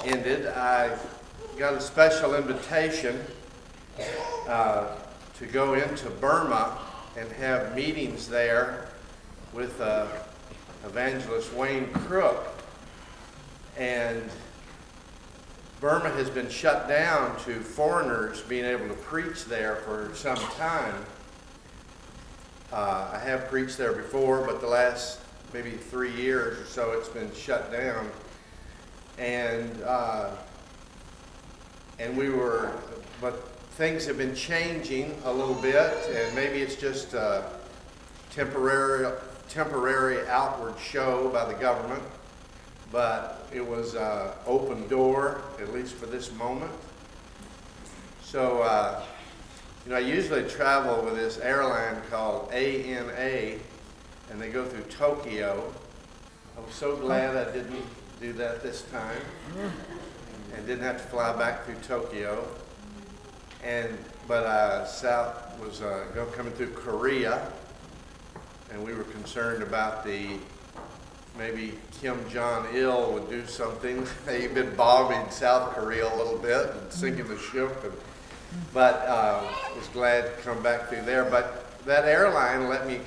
ended, I got a special invitation to go into Burma and have meetings there with evangelist Wayne Crook. And Burma has been shut down to foreigners being able to preach there for some time. I have preached there before, but the last maybe 3 years or so it's been shut down. But things have been changing a little bit, and maybe it's just a temporary outward show by the government, but it was an open door, at least for this moment. So, I usually travel with this airline called ANA, and they go through Tokyo. I was so glad I didn't do that this time and didn't have to fly back through Tokyo. But South was coming through Korea, and we were concerned about maybe Kim Jong-il would do something. They've been bombing South Korea a little bit and sinking the ship, but was glad to come back through there. But that airline let me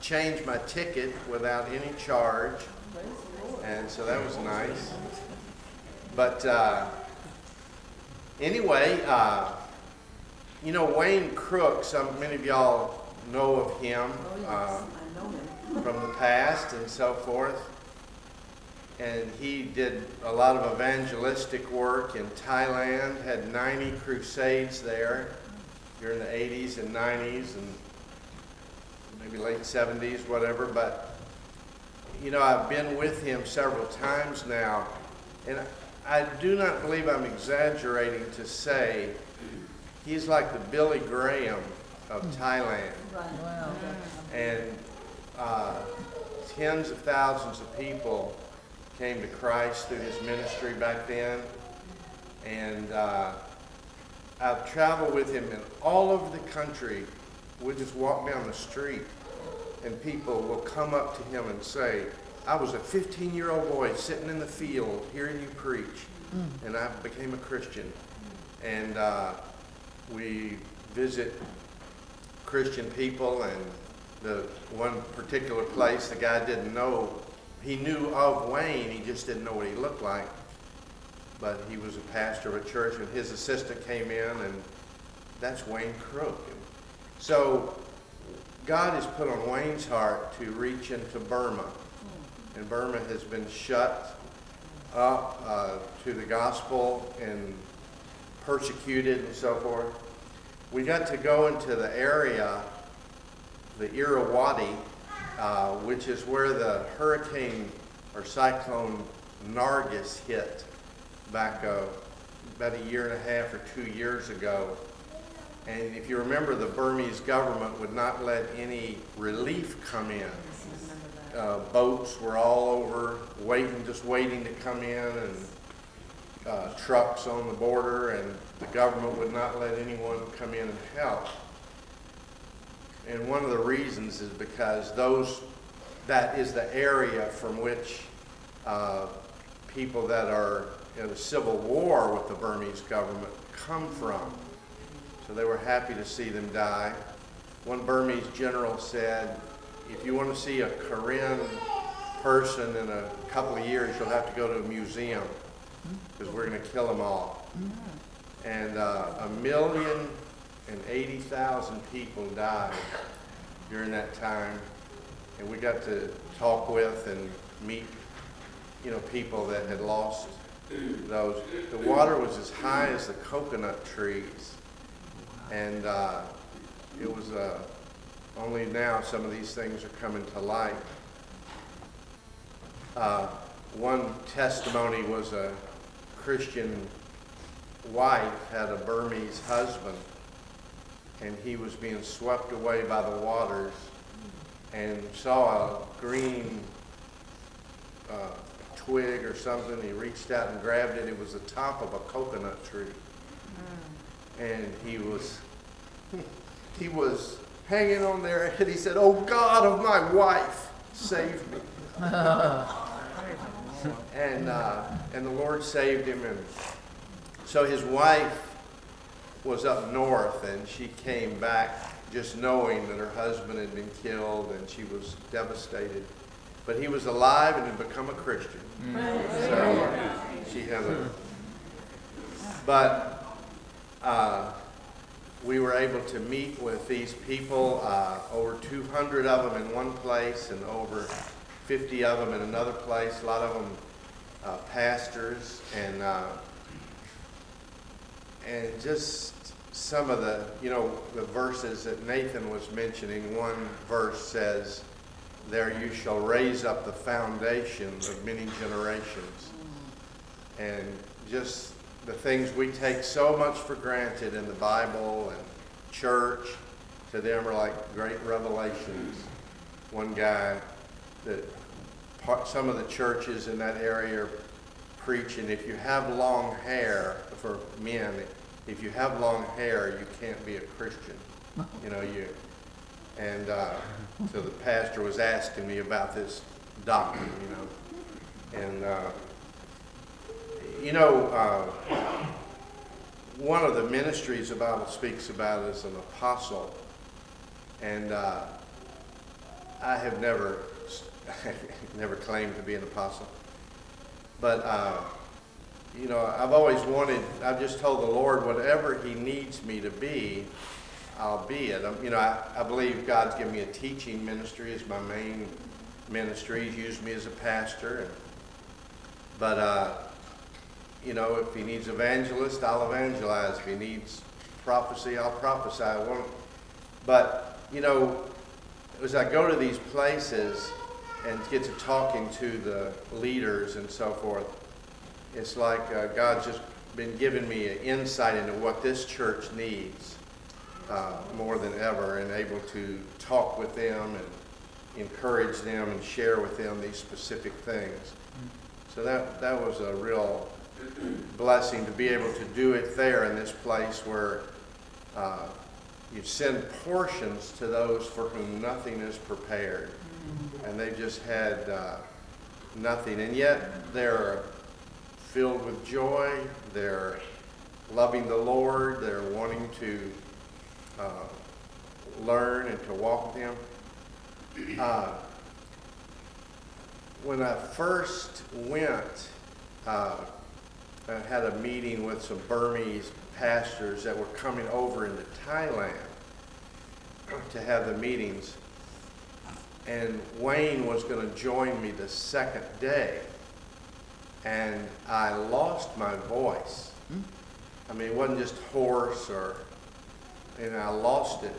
change my ticket without any charge, and so that was nice. But anyway, Wayne Crook, many of y'all know of him from the past and so forth. And he did a lot of evangelistic work in Thailand, had 90 crusades there during the 80s and 90s and maybe late 70s, whatever. But, I've been with him several times now, and I do not believe I'm exaggerating to say he's like the Billy Graham of Thailand. Wow. And tens of thousands of people came to Christ through his ministry back then. And I've traveled with him in all over the country. We just walk down the street and people will come up to him and say, I was a 15-year-old boy sitting in the field hearing you preach, and I became a Christian. And we visit Christian people, and the one particular place, the guy didn't know, he knew of Wayne, he just didn't know what he looked like. But he was a pastor of a church, and his assistant came in, and that's Wayne Crook. And so God has put on Wayne's heart to reach into Burma. And Burma has been shut up to the gospel and persecuted and so forth. We got to go into the area, the Irrawaddy, which is where the hurricane or cyclone Nargis hit back about a year and a half or 2 years ago. And if you remember, the Burmese government would not let any relief come in. Boats were all over, just waiting to come in, and trucks on the border, and the government would not let anyone come in and help. And one of the reasons is because that is the area from which people that are in a civil war with the Burmese government come from. So they were happy to see them die. One Burmese general said, if you want to see a Korean person in a couple of years, you'll have to go to a museum, because we're going to kill them all. And 1,080,000 people died during that time. And we got to talk with and meet, people that had lost those. The water was as high as the coconut trees. And it was only now some of these things are coming to light. One testimony was a Christian wife had a Burmese husband, and he was being swept away by the waters and saw a green twig or something. He reached out and grabbed it. It was the top of a coconut tree. And he was hanging on there, and he said, "Oh God of my wife, save me." And the Lord saved him. And so his wife was up north, and she came back just knowing that her husband had been killed, and she was devastated. But he was alive and had become a Christian. So she had but we were able to meet with these people, over 200 of them in one place and over 50 of them in another place, a lot of them pastors, and just some of the, the verses that Nathan was mentioning. One verse says, "There you shall raise up the foundation of many generations." And just the things we take so much for granted in the Bible and church, to them are like great revelations. One guy, some of the churches in that area are preaching, if you have long hair, for men, if you have long hair, you can't be a Christian. And so the pastor was asking me about this doctrine, and one of the ministries the Bible speaks about is an apostle, and I have never claimed to be an apostle, but I've just told the Lord, whatever He needs me to be, I'll be it. I believe God's given me a teaching ministry as my main ministry. He's used me as a pastor, but if He needs evangelist, I'll evangelize. If He needs prophecy, I'll prophesy. But as I go to these places and get to talking to the leaders and so forth, it's like God's just been giving me an insight into what this church needs more than ever, and able to talk with them and encourage them and share with them these specific things. So that was a real blessing to be able to do it there in this place where you send portions to those for whom nothing is prepared. And they've just had nothing, and yet they're filled with joy, they're loving the Lord, they're wanting to learn and to walk with Him. When I first went, I had a meeting with some Burmese pastors that were coming over into Thailand to have the meetings. And Wayne was going to join me the second day. And I lost my voice. I mean, it wasn't just hoarse, and I lost it.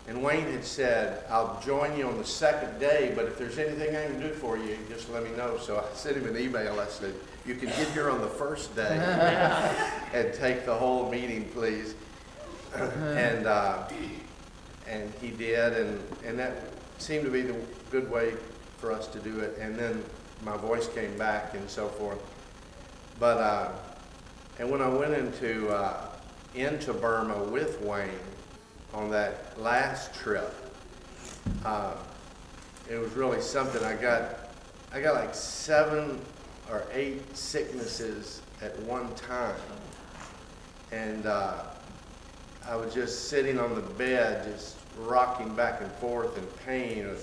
And Wayne had said, "I'll join you on the second day, but if there's anything I can do for you, just let me know." So I sent him an email. I said, "You can get here on the first day and take the whole meeting, please." And he did, and that seemed to be the good way for us to do it. And then my voice came back and so forth. But and when I went into Burma with Wayne on that last trip, it was really something. I got like 7 or 8 sicknesses at one time, and I was just sitting on the bed, just rocking back and forth in pain, a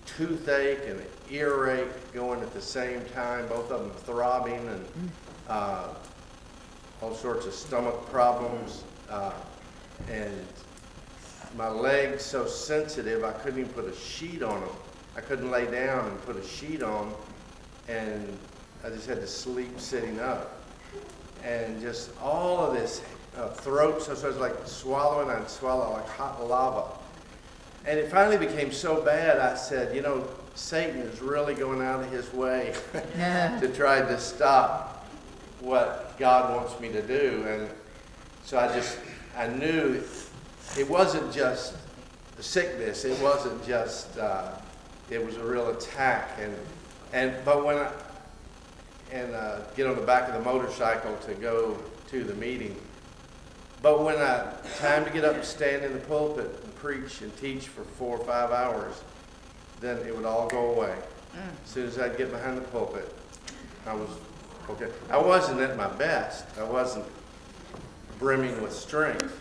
toothache and an earache going at the same time, both of them throbbing, and all sorts of stomach problems, and my legs so sensitive I couldn't even put a sheet on them. I couldn't lay down and put a sheet on, and I just had to sleep sitting up. And just all of this throat, so I was like swallowing, I'd swallow like hot lava. And it finally became so bad, I said, Satan is really going out of his way to try to stop what God wants me to do. And so I knew it wasn't just the sickness, it wasn't just, it was a real attack. But when I get on the back of the motorcycle to go to the meeting, but when time to get up and stand in the pulpit and preach and teach for 4 or 5 hours, then it would all go away. As soon as I'd get behind the pulpit. I was okay. I wasn't at my best. I wasn't brimming with strength,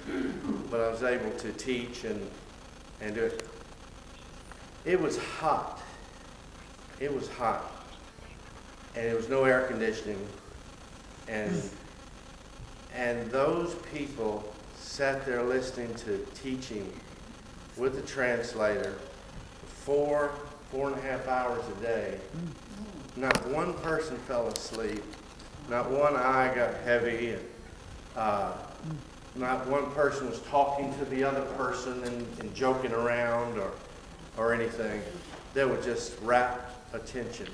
but I was able to teach and do it. It was hot. It was hot. And there was no air conditioning. And those people sat there listening to teaching with the translator for 4.5 hours a day. Not one person fell asleep. Not one eye got heavy. Not one person was talking to the other person and joking around or anything. They were just rapt attention.